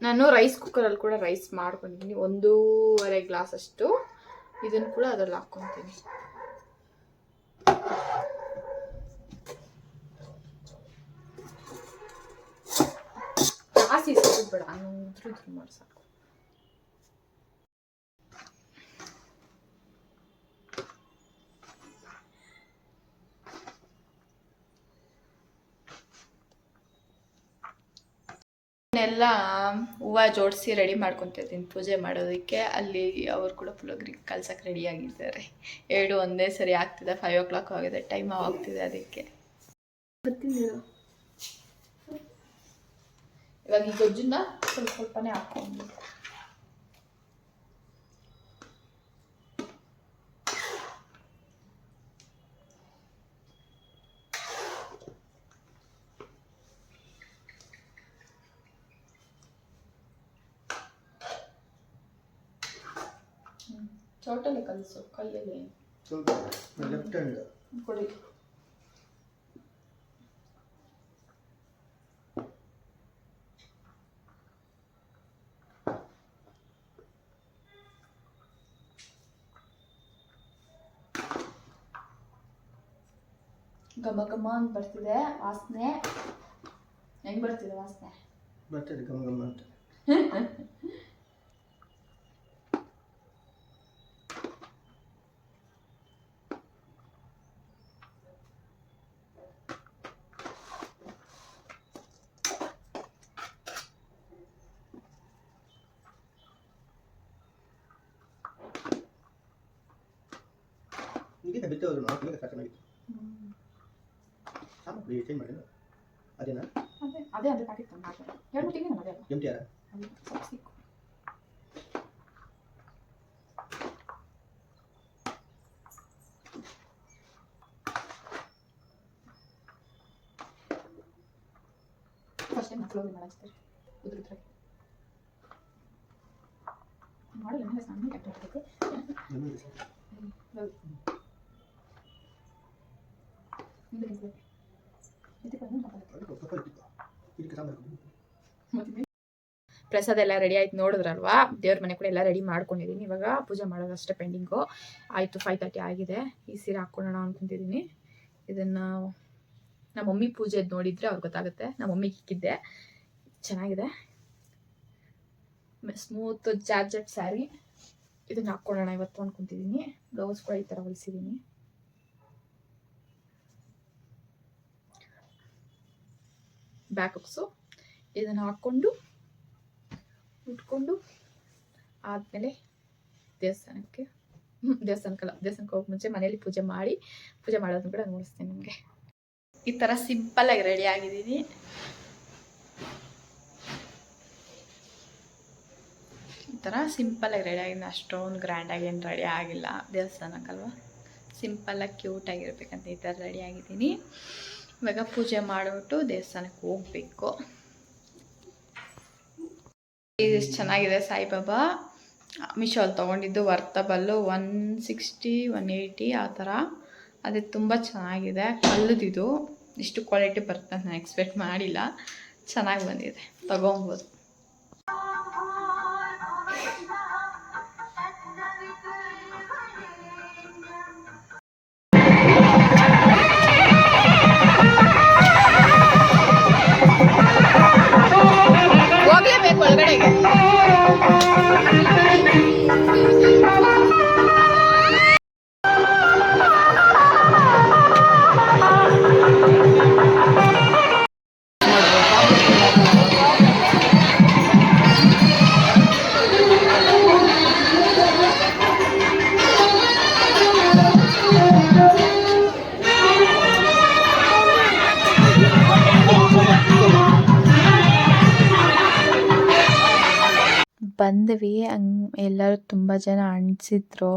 ನಾನು ರೈಸ್ ಕುಕ್ಕರಲ್ಲಿ ಕೂಡ ರೈಸ್ ಮಾಡ್ಕೊಂಡಿದ್ದೀನಿ. 1.5 ಗ್ಲಾಸ್ ಅಷ್ಟು. ಇದನ್ನು ಕೂಡ ಅದ್ರಲ್ಲಿ ಹಾಕ್ಕೊತೀನಿ. ಜಾಸ್ತಿ ಬೇಡ, ಉದ್ರು ಮಾಡಿ ಸಾಕು. ಎಲ್ಲ ಹೂವು ಜೋಡಿಸಿ ರೆಡಿ ಮಾಡ್ಕೊತಿದ್ದೀನಿ ಪೂಜೆ ಮಾಡೋದಕ್ಕೆ. ಅಲ್ಲಿ ಅವರು ಕೂಡ ಪುಳಿಯೋಗರೆ ಕಲ್ಸಕ್ಕೆ ರೆಡಿ ಆಗಿದ್ದಾರೆ. 2 ಒಂದೇ ಸರಿ ಆಗ್ತಿದೆ. 5 o'clock ಆಗಿದೆ, ಟೈಮ್ ಆಗ್ತಿದೆ. ಅದಕ್ಕೆ ಇವಾಗ ಈ ಗೊಜ್ಜನ್ನ ಸ್ವಲ್ಪನೇ ಹಾಕೊಂಡು ಚೌಟಲ್ಲಿ ಕಲಿಸು, ಕೈಯಲ್ಲಿ ಲೆಫ್ಟ್ ಹ್ಯಾಂಡ್ ಕೊಡಿ. ಘಮ ಘಮ ಅಂತ ಬರ್ತಿದೆ ವಾಸನೆ. ಹೆಂಗ್ ಬರ್ತಿದೆ ವಾಸನೆ? ಬರ್ತಿದೆ ಘಮ ಘಮ ಅಂತ. ಇದಕ್ಕೆ ಬಿತ್ತವರು ನಾವು ತುಂಬಾ ಚೆನ್ನಾಗಿತ್ತು. ಸಾಮಗ್ರಿ ಚೇಂಜ್ ಮಾಡಿಲ್ಲ. ಅದೇನಾ? ಅದೇ ಪ್ಯಾಕೆಟ್ ತಂದು ಹಾಕಿದೆ. 2 ತಿಂಗಳು ಅದೇ ಅಲ್ಲ. MTR ಫಸ್ಟ್ ಟೈಮ್ ಫ್ಲೋರ್ ಮಾಡಿಸ್ತಾರೆ. ಉದುರುತ್ತಾರೆ. ಮಾಡಲ್ಲ ನನಗೆ ಸಣ್ಣ ಕಟ್ಟಬೇಕು. ಪ್ರಸಾದ ಎಲ್ಲ ರೆಡಿ ಆಯ್ತು ನೋಡಿದ್ರಲ್ವಾ. ದೇವ್ರ ಮನೆ ಕೂಡ ಎಲ್ಲ ರೆಡಿ ಮಾಡ್ಕೊಂಡಿದ್ದೀನಿ. ಇವಾಗ ಪೂಜೆ ಮಾಡೋದಷ್ಟೇ ಪೆಂಡಿಂಗು. ಆಯಿತು, 5:30 ಆಗಿದೆ. ಈ ಸೀರೆ ಹಾಕ್ಕೊಳ್ಳೋಣ ಅನ್ಕೊಂಡಿದ್ದೀನಿ. ಇದನ್ನು ನಮ್ಮ ಮಮ್ಮಿ ಪೂಜೆದು ನೋಡಿದರೆ ಅವ್ರಿಗೆ ಗೊತ್ತಾಗುತ್ತೆ. ನಮ್ಮ ಮಮ್ಮಿಗೆ ಇಕ್ಕಿದ್ದೆ. ಚೆನ್ನಾಗಿದೆ, ಸ್ಮೂತ್ ಜಾರ್ಜೆಟ್ ಸ್ಯಾರಿ. ಇದನ್ನು ಹಾಕ್ಕೊಳ್ಳೋಣ ಇವತ್ತು ಅನ್ಕೊತಿದ್ದೀನಿ. ಬ್ಲೌಸ್ ಕೂಡ ಈ ಥರ ಹೊಲಿಸಿದ್ದೀನಿ. Back hooks. ಇದನ್ನು ಹಾಕ್ಕೊಂಡು ಉಟ್ಕೊಂಡು ಆದಮೇಲೆ ದೇವಸ್ಥಾನಕ್ಕೆ ಹೋಗಿ ಮುಂಚೆ ಮನೇಲಿ ಪೂಜೆ ಮಾಡೋದನ್ನು ಕೂಡ ನೋಡಿಸ್ತೀನಿ ನಿಮಗೆ. ಈ ಥರ ಸಿಂಪಲ್ಲಾಗಿ ರೆಡಿ ಆಗಿದ್ದೀನಿ. ಈ ಥರ ಸಿಂಪಲ್ಲಾಗಿ ರೆಡಿ ಆಗಿದ್ದೀನಿ. ಅಷ್ಟೊಂದು ಗ್ರ್ಯಾಂಡಾಗಿ ಏನು ರೆಡಿ ಆಗಿಲ್ಲ. ದೇವಸ್ಥಾನಕ್ಕಲ್ವ, ಸಿಂಪಲ್ಲಾಗಿ ಕ್ಯೂಟಾಗಿರ್ಬೇಕಂತ ಈ ಥರ ರೆಡಿ ಆಗಿದ್ದೀನಿ. ಇವಾಗ ಪೂಜೆ ಮಾಡಿಬಿಟ್ಟು ದೇವಸ್ಥಾನಕ್ಕೆ ಹೋಗಬೇಕು. ಇದು ಚೆನ್ನಾಗಿದೆ ಸಾಯಿಬಾಬಾ. ಮೀಶೋಲ್ಲಿ ತೊಗೊಂಡಿದ್ದು ವರ್ತಬಲ್ಲು 160 180 ಆ ಥರ. ಅದು ತುಂಬ ಚೆನ್ನಾಗಿದೆ. ಕಲ್ಲುದಿದು ಇಷ್ಟು ಕ್ವಾಲಿಟಿ ಬರುತ್ತೆ ಅಂತ ನಾನು ಎಕ್ಸ್ಪೆಕ್ಟ್ ಮಾಡಿಲ್ಲ. ಚೆನ್ನಾಗಿ ಬಂದಿದೆ, ತೊಗೊಬೋದು. ಹೋಗ್ಲೇಬೇಕು ಒಳಗಡೆಗೆ. ಬಂದ್ವಿ. ಎಲ್ಲರೂ ತುಂಬ ಜನ ಅಂಟಿಸಿದ್ರು.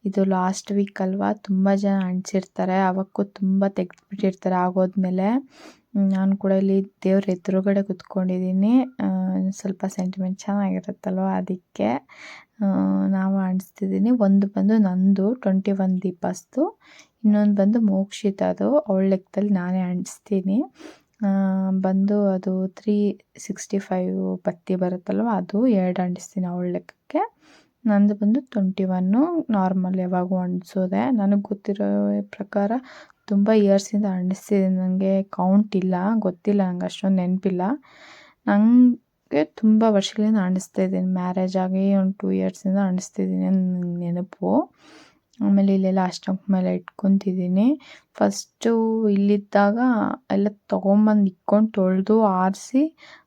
ಇದು ಲಾಸ್ಟ್ ವೀಕ್ ಅಲ್ವಾ, ತುಂಬ ಜನ ಅಂಟಿಸಿರ್ತಾರೆ. ಅವಕ್ಕೂ ತುಂಬ ತೆಗೆದುಬಿಟ್ಟಿರ್ತಾರೆ ಆಗೋದ್ಮೇಲೆ. ನಾನು ಕೂಡ ಇಲ್ಲಿ ದೇವ್ರ ಎದುರುಗಡೆ ಕುತ್ಕೊಂಡಿದ್ದೀನಿ. ಸ್ವಲ್ಪ ಸೆಂಟಿಮೆಂಟ್ ಚೆನ್ನಾಗಿರುತ್ತಲ್ವ, ಅದಕ್ಕೆ ನಾವು ಅಂಟಿಸ್ತಿದ್ದೀನಿ. ಒಂದು ಬಂದು ನಂದು 21 ದೀಪಸ್ತು, ಇನ್ನೊಂದು ಬಂದು ಮೋಕ್ಷಿತದು. ಅವಳ ಲೆಕ್ಕದಲ್ಲಿ ನಾನೇ ಅಂಟಿಸ್ತೀನಿ. ಬಂದು ಅದು 365 ಬತ್ತಿ ಬರುತ್ತಲ್ವ, ಅದು 2 ಅಂಟಿಸ್ತೀನಿ ಅವಳ ಲೆಕ್ಕಕ್ಕೆ. ನಂದು ಬಂದು 21 ನಾರ್ಮಲ್ ಯಾವಾಗೂ ಅಂಟಿಸೋದೆ. ನನಗೆ ಗೊತ್ತಿರೋ ಪ್ರಕಾರ ತುಂಬ ಇಯರ್ಸಿಂದ ಅಂಟಿಸ್ತಿದ್ದೀನಿ. ನನಗೆ ಕೌಂಟ್ ಇಲ್ಲ, ಗೊತ್ತಿಲ್ಲ, ನಂಗೆ ಅಷ್ಟೊಂದು ನೆನಪಿಲ್ಲ. ನನಗೆ ತುಂಬ ವರ್ಷಗಳಿಂದ ಅಂಟಿಸ್ತಾ ಇದ್ದೀನಿ. ಮ್ಯಾರೇಜ್ ಆಗಿ ಒಂದು 2 ಇಯರ್ಸಿಂದ ಅಂಟಿಸ್ತಿದ್ದೀನಿ ಅಂತ ನೆನಪು. ಆಮೇಲೆ ಇಲ್ಲೆಲ್ಲ ಅಷ್ಟಂಕ ಮೇಲೆ ಇಟ್ಕೊತಿದ್ದೀನಿ. ಫಸ್ಟು ಇಲ್ಲಿದ್ದಾಗ ಎಲ್ಲ ತೊಗೊಂಬಂದು ಇಟ್ಕೊಂಡು ತೊಳೆದು ಆರಿಸಿ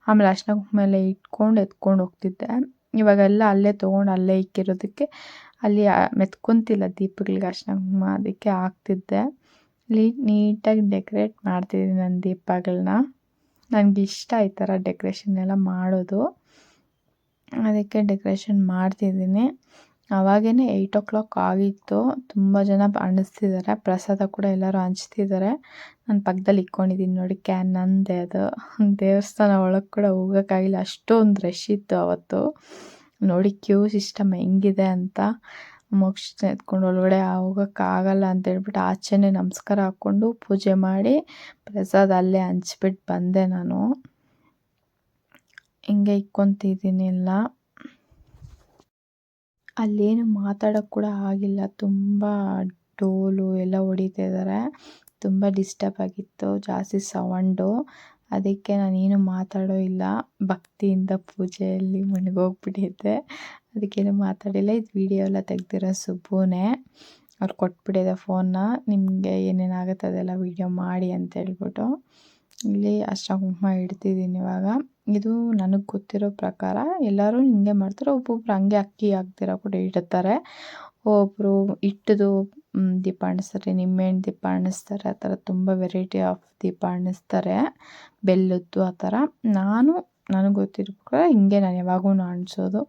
ಆಮೇಲೆ ಅಷ್ಟಂಕ ಮೇಲೆ ಇಟ್ಕೊಂಡು ಎತ್ಕೊಂಡು ಹೋಗ್ತಿದ್ದೆ. ಇವಾಗೆಲ್ಲ ಅಲ್ಲೇ ತೊಗೊಂಡು ಅಲ್ಲೇ ಇಕ್ಕಿರೋದಕ್ಕೆ ಅಲ್ಲಿ ಮೆತ್ಕೊತಿಲ್ಲ ದೀಪಗಳಿಗೆ ಅಷ್ಟಂಕ, ಅದಕ್ಕೆ ಹಾಕ್ತಿದ್ದೆ. ಇಲ್ಲಿ ನೀಟಾಗಿ ಡೆಕೋರೇಟ್ ಮಾಡ್ತಿದ್ದೀನಿ ನನ್ನ ದೀಪಗಳನ್ನ. ನನಗಿಷ್ಟ ಈ ಥರ ಡೆಕೋರೇಷನ್ ಎಲ್ಲ ಮಾಡೋದು, ಅದಕ್ಕೆ ಡೆಕೋರೇಷನ್ ಮಾಡ್ತಿದ್ದೀನಿ. ಆವಾಗೇ 8 o'clock ಆಗಿತ್ತು. ತುಂಬ ಜನ ಅಂಟಿಸ್ತಿದ್ದಾರೆ. ಪ್ರಸಾದ ಕೂಡ ಎಲ್ಲರೂ ಹಂಚ್ತಿದ್ದಾರೆ. ನಾನು ಪಕ್ಕದಲ್ಲಿ ಇಟ್ಕೊಂಡಿದ್ದೀನಿ ನೋಡಿ ಕ್ಯಾನ್, ನಂದೆ ಅದು. ದೇವಸ್ಥಾನ ಒಳಗೆ ಕೂಡ ಹೋಗೋಕ್ಕಾಗಿಲ್ಲ, ಅಷ್ಟೊಂದು ರಶ್ ಇತ್ತು ಅವತ್ತು. ನೋಡಿ ಕ್ಯೂ ಸಿಸ್ಟಮ್ ಹೆಂಗಿದೆ ಅಂತ. ಮೋಕ್ಷ ಎತ್ಕೊಂಡು ಒಳಗಡೆ ಹೋಗೋಕ್ಕಾಗಲ್ಲ ಅಂತ ಹೇಳ್ಬಿಟ್ಟು ಆಚೆನೇ ನಮಸ್ಕಾರ ಹಾಕ್ಕೊಂಡು ಪೂಜೆ ಮಾಡಿ ಪ್ರಸಾದ ಅಲ್ಲೇ ಹಂಚ್ಬಿಟ್ಟು ಬಂದೆ ನಾನು. ಹಿಂಗೆ ಇಟ್ಕೊತಿದ್ದೀನಿ ಎಲ್ಲ. ಅಲ್ಲೇನು ಮಾತಾಡೋಕ್ಕೆ ಕೂಡ ಆಗಿಲ್ಲ, ತುಂಬ ಡೋಲು ಎಲ್ಲ ಹೊಡಿತಾ ಇದ್ದಾರೆ. ತುಂಬ ಡಿಸ್ಟರ್ಬ್ ಆಗಿತ್ತು, ಜಾಸ್ತಿ ಸೌಂಡು. ಅದಕ್ಕೆ ನಾನೇನು ಮಾತಾಡೋ ಇಲ್ಲ, ಭಕ್ತಿಯಿಂದ ಪೂಜೆಯಲ್ಲಿ ಮುಳುಗೋಗ್ಬಿಟ್ಟಿದ್ದೆ. ಅದಕ್ಕೇನು ಮಾತಾಡಿಲ್ಲ. ಇದು ವಿಡಿಯೋ ಎಲ್ಲ ತೆಗ್ದಿರೋ ಸುಬ್ಬುನೇ, ಅವ್ರು ಕೊಟ್ಬಿಟ್ಟಿದೆ ಫೋನ್ನ. ನಿಮಗೆ ಏನೇನಾಗುತ್ತೆ ಅದೆಲ್ಲ ವಿಡಿಯೋ ಮಾಡಿ ಅಂತ ಹೇಳ್ಬಿಟ್ಟು. ಇಲ್ಲಿ ಅರ್ಶಿನ ಕುಂಕುಮ ಇಡ್ತಿದ್ದೀನಿ ಇವಾಗ. ಇದು ನನಗೆ ಗೊತ್ತಿರೋ ಪ್ರಕಾರ ಎಲ್ಲರೂ ಹಿಂಗೆ ಮಾಡ್ತಾರೆ. ಒಬ್ಬೊಬ್ರು ಹಂಗೆ ಅಕ್ಕಿ ಹಾಕ್ದಿರ ಕೂಡ ಇಡ್ತಾರೆ. ಒಬ್ಬರು ಇಟ್ಟದು ದೀಪ ಅಂಟಿಸ್ತಾರೆ, ನಿಂಬೆಹಣ್ಣು ದೀಪ ಅಂಟಿಸ್ತಾರೆ. ಆ ಥರ ತುಂಬ ವೆರೈಟಿ ಆಫ್ ದೀಪ ಅಂಟಿಸ್ತಾರೆ, ಬೆಲ್ಲದ್ದು ಆ ಥರ. ನನಗೆ ಗೊತ್ತಿರೋ ಪ್ರಕಾರ ಹಿಂಗೆ ನಾನು ಯಾವಾಗೂ ಅಂಟಿಸೋದು.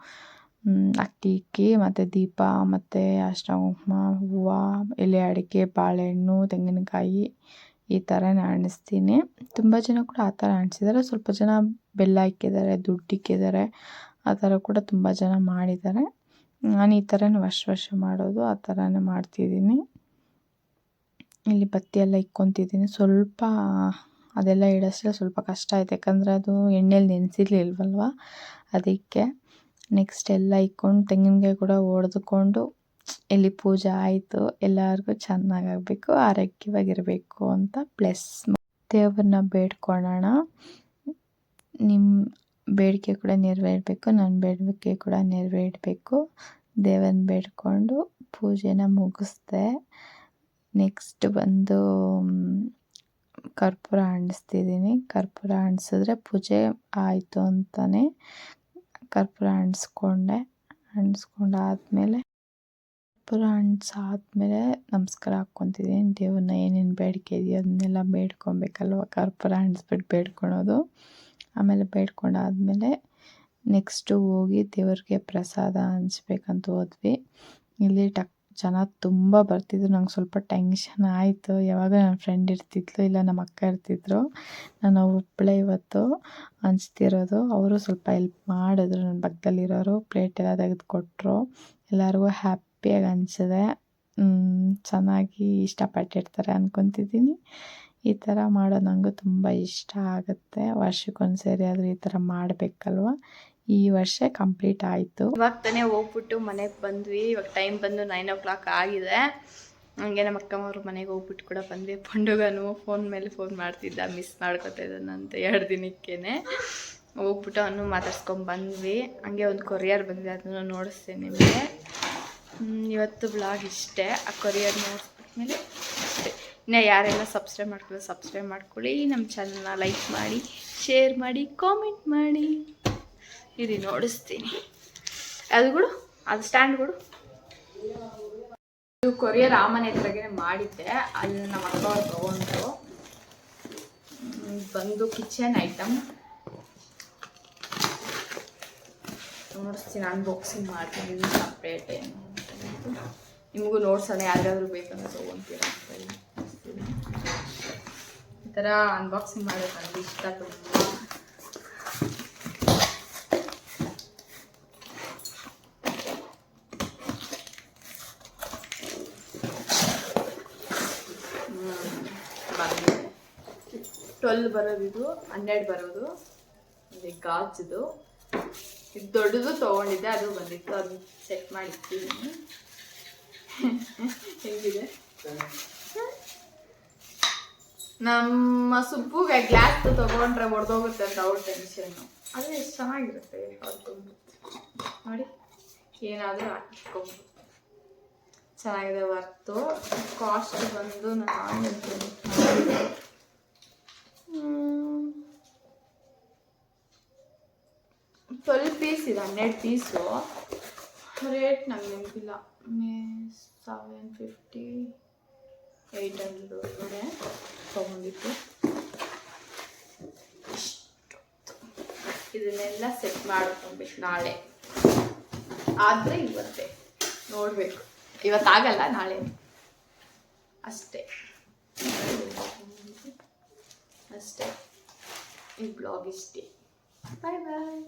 ಅಕ್ಕಿ ಮತ್ತು ದೀಪ ಮತ್ತು ಅರ್ಶಿನ ಕುಂಕುಮ, ಹೂವು, ಎಲೆ ಅಡಿಕೆ, ಬಾಳೆಹಣ್ಣು, ತೆಂಗಿನಕಾಯಿ, ಈ ಥರನೇ ಅಂಟಿಸ್ತೀನಿ. ತುಂಬ ಜನ ಕೂಡ ಆ ಥರ ಅಂಟಿಸಿದ್ದಾರೆ. ಸ್ವಲ್ಪ ಜನ ಬೆಲ್ಲ ಇಕ್ಕಿದ್ದಾರೆ, ದುಡ್ಡು ಇಕ್ಕಿದ್ದಾರೆ. ಆ ಥರ ಕೂಡ ತುಂಬ ಜನ ಮಾಡಿದ್ದಾರೆ. ನಾನು ಈ ಥರನೇ ವರ್ಷ ಮಾಡೋದು, ಆ ಥರನೇ ಮಾಡ್ತಿದ್ದೀನಿ. ಇಲ್ಲಿ ಬತ್ತಿ ಎಲ್ಲ ಇಕ್ಕೊತಿದ್ದೀನಿ. ಸ್ವಲ್ಪ ಅದೆಲ್ಲ ಇಡೋಷ್ಟೇ ಸ್ವಲ್ಪ ಕಷ್ಟ ಆಯ್ತು, ಯಾಕಂದರೆ ಅದು ಎಣ್ಣೆಲಿ ನೆನೆಸಿರ್ಲಿಲ್ವಲ್ವ, ಅದಕ್ಕೆ. ನೆಕ್ಸ್ಟ್ ಎಲ್ಲ ಇಕ್ಕೊಂಡು ತೆಂಗಿನಕಾಯಿ ಕೂಡ ಹೊಡೆದುಕೊಂಡು ಇಲ್ಲಿ ಪೂಜೆ ಆಯಿತು. ಎಲ್ಲರಿಗೂ ಚೆನ್ನಾಗಾಗಬೇಕು, ಆರೋಗ್ಯವಾಗಿರಬೇಕು ಅಂತ ಪ್ಲಸ್ ದೇವ್ರನ್ನ ಬೇಡ್ಕೊಳ್ಳೋಣ. ನಿಮ್ಮ ಬೇಡಿಕೆ ಕೂಡ ನೆರವೇರಬೇಕು, ನನ್ನ ಬೇಡಿಕೆ ಕೂಡ ನೆರವೇರಬೇಕು. ದೇವರನ್ನ ಬೇಡ್ಕೊಂಡು ಪೂಜೆನ ಮುಗಿಸ್ದೆ. ನೆಕ್ಸ್ಟ್ ಬಂದು ಕರ್ಪೂರ ಅಂಟಿಸ್ತಿದ್ದೀನಿ. ಕರ್ಪೂರ ಅಂಟಿಸಿದ್ರೆ ಪೂಜೆ ಆಯಿತು ಅಂತಲೇ ಕರ್ಪೂರ ಅಂಟಿಸ್ಕೊಂಡಾದ್ಮೇಲೆ ಕರ್ಪೂರ ಅಂಟಿಸಾದ್ಮೇಲೆ ನಮಸ್ಕಾರ ಹಾಕ್ಕೊತಿದ್ದೀನಿ. ದೇವ್ರನ್ನ ಏನೇನು ಬೇಡಿಕೆ ಇದೆಯೋ ಅದನ್ನೆಲ್ಲ ಬೇಡ್ಕೊಬೇಕಲ್ವ, ಕರ್ಪೂರ ಅಂಟಿಸ್ಬಿಟ್ಟು ಬೇಡ್ಕೊಳೋದು. ಆಮೇಲೆ ಬೇಡ್ಕೊಂಡಾದ್ಮೇಲೆ ನೆಕ್ಸ್ಟು ಹೋಗಿ ದೇವ್ರಿಗೆ ಪ್ರಸಾದ ಹಂಚ್ಬೇಕಂತ ಹೋದ್ವಿ. ಇಲ್ಲಿ ಜನ ತುಂಬ ಬರ್ತಿದ್ರು. ನಂಗೆ ಸ್ವಲ್ಪ ಟೆನ್ಷನ್ ಆಯಿತು. ಯಾವಾಗ ನನ್ನ ಫ್ರೆಂಡ್ ಇರ್ತಿದ್ಲು, ಇಲ್ಲ ನಮ್ಮ ಅಕ್ಕ ಇರ್ತಿದ್ರು. ನಾನು ಒಬ್ಬಳೇ ಇವತ್ತು ಹಂಚ್ತಿರೋದು. ಅವರು ಸ್ವಲ್ಪ ಹೆಲ್ಪ್ ಮಾಡಿದ್ರು, ನನ್ನ ಪಕ್ಕದಲ್ಲಿರೋರು ಪ್ಲೇಟ್ ಎಲ್ಲ ತೆಗೆದು ಕೊಟ್ಟರು. ಎಲ್ಲರಿಗೂ ಹ್ಯಾಪಿಯಾಗಿ ಹಂಚಿದೆ. ಚೆನ್ನಾಗಿ ಇಷ್ಟಪಟ್ಟಿರ್ತಾರೆ ಅಂದ್ಕೊತಿದ್ದೀನಿ. ಈ ಥರ ಮಾಡೋದು ನನಗೂ ತುಂಬ ಇಷ್ಟ ಆಗುತ್ತೆ. ವರ್ಷಕ್ಕೊಂದು ಸರಿ ಆದರೂ ಈ ಥರ ಮಾಡಬೇಕಲ್ವ. ಈ ವರ್ಷ ಕಂಪ್ಲೀಟ್ ಆಯಿತು. ಇವಾಗ ತಾನೇ ಹೋಗ್ಬಿಟ್ಟು ಮನೆಗೆ ಬಂದ್ವಿ. ಇವಾಗ ಟೈಮ್ ಬಂದು 9 o'clock ಆಗಿದೆ. ಹಂಗೆ ನಮ್ಮ ಅಕ್ಕಮ್ಮವ್ರ ಮನೆಗೆ ಹೋಗ್ಬಿಟ್ಟು ಕೂಡ ಬಂದ್ವಿ. ಪಂಡುಗನು ಫೋನ್ ಮೇಲೆ ಫೋನ್ ಮಾಡ್ತಿದ್ದ, ಮಿಸ್ ಮಾಡ್ಕೊತಾ ಇದ್ದಾನಂತ 2 ದಿನಕ್ಕೇ. ಹೋಗ್ಬಿಟ್ಟು ಅವನು ಮಾತಾಡ್ಸ್ಕೊಂಡು ಬಂದ್ವಿ. ಹಂಗೆ ಒಂದು ಕೊರಿಯರ್ ಬಂದಿದೆ, ಅದನ್ನು ನೋಡಿಸ್ತೇನೆ ನಿಮಗೆ. ಇವತ್ತು ಬ್ಲಾಗ್ ಇಷ್ಟೇ. ಆ ಕೊರಿಯರ್ ನೋಡಿಸ್ಬಿಟ್ಮೇಲೆ ಅಷ್ಟೇ. ಇನ್ನು ಯಾರೆಲ್ಲ ಸಬ್ಸ್ಕ್ರೈಬ್ ಮಾಡ್ಕೊಳ್ಳಿ. ನಮ್ಮ ಚಾನಲ್ನ ಲೈಕ್ ಮಾಡಿ, ಶೇರ್ ಮಾಡಿ, ಕಾಮೆಂಟ್ ಮಾಡಿ. ಇದು ನೋಡಿಸ್ತೀನಿ. ಅದು ಸ್ಟ್ಯಾಂಡ್ ಕೊಡು. ಇದು ಕೊರಿಯರ್ ಆ ಮನೆ ಹತ್ರಗೆ ಮಾಡಿದ್ದೆ, ಅಲ್ಲಿ ನಮ್ಮ ಅಕ್ಕ ಅವ್ರು ತೊಗೊಂಡ್ರು. ಬಂದು ಕಿಚನ್ ಐಟಮ್. ತೋರಿಸ್ತೀನಿ, ಅನ್ಬಾಕ್ಸಿಂಗ್ ಮಾಡ್ತೀನಿ ಸಪ್ರೇಟ್ ಏನು ನಿಮಗೂ ನೋಡ್ಸೋಣ, ಯಾರಿಗಾದ್ರೂ ಬೇಕಂದ್ರೆ ತೊಗೊತೀರಾ ಅಂತ ಹೇಳಿ ಈ ಥರ ಅನ್ಬಾಕ್ಸಿಂಗ್ ಮಾಡೋದು ನನಗೆ ಇಷ್ಟ ತುಂಬ. ಬಂದಿದೆ 12 ಬರೋದು, ಇದು 12 ಬರೋದು, ಇದು ಗಾಜದು. ಇದು ದೊಡ್ಡದು ತೊಗೊಂಡಿದ್ದೆ, ಅದು ಬಂದಿತ್ತು, ಅದು ಸೆಟ್ ಮಾಡಿರ್ತೀನಿ. ಹೆಂಗಿದೆ ನಮ್ಮ ಸುಬ್ಬುಗೆ ಗ್ಲಾಸ್ ತೊಗೊಂಡ್ರೆ ಹೊಡೆದೋಗುತ್ತೆ ಅಂತ ಅವ್ರ ಟೆನ್ಷನ್ನು. ಆದರೆ ಎಷ್ಟು ಚೆನ್ನಾಗಿರುತ್ತೆ ಹೊಡ್ಕೊಂಡು ನೋಡಿ, ಏನಾದರೂ ಹಾಕಿಕೊಂಡು ಚೆನ್ನಾಗಿದೆ. ವರ್ತು ಕಾಸ್ಟ್ ಬಂದು ನಾನು ಹೇಳ್ತೀನಿ 12 ಪೀಸ್ ಇದೆ, 12 ಪೀಸು. ರೇಟ್ ನಂಗೆ ನೆನಪಿಲ್ಲ, 750 800 ಒಳಗಡೆ ತೊಗೊಂಡಿತ್ತು. ಇಷ್ಟೊತ್ತು ಇದನ್ನೆಲ್ಲ ಸೆಟ್ ಮಾಡ್ಕೊಬೇಕು ನಾಳೆ, ಆದರೆ ಇವತ್ತೇ ನೋಡಬೇಕು. ಇವತ್ತಾಗಲ್ಲ, ನಾಳೆ ಅಷ್ಟೇ. ಈ ಬ್ಲಾಗ್ ಇಷ್ಟೇ. ಬಾಯ್ ಬಾಯ್.